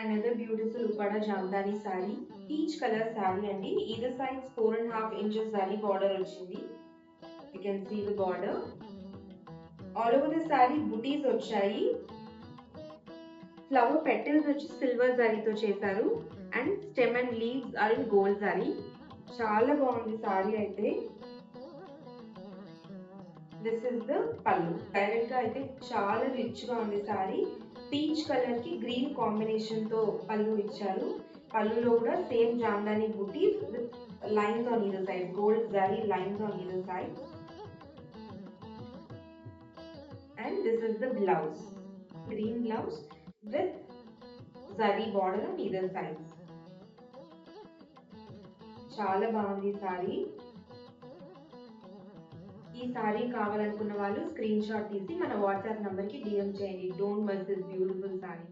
Another beautiful Upada Jamdani saree. Peach color saree అండి. Either sides 4.5 inches zari border వచ్చింది. You can see the border. All over the saree booties వచ్చాయి. Flower petals వచ్చి silver జరీతో చేశారు. And stem and leaves are in gold zari. చాలా బాగుంది సారీ అయితే. This is the pallu. Direct గా అయితే చాలా రిచ్ గా ఉంది సారీ. పీచ్ కలర్ కి గ్రీన్ కాంబినేషన్ తో పళ్ళు ఇచ్చారు. పళ్ళులో కూడా same jamdani butis with lines on either side, gold zari lines on either side. And this is the blouse. Green blouse with zari border on either sides. చాలా బాగుంది సారీ. ఈ సారీ కావాలనుకున్న వాళ్ళు స్క్రీన్ షాట్ తీసి మన వాట్సాప్ నంబర్ కి DM చేయండి. Don't miss this beautiful sorry.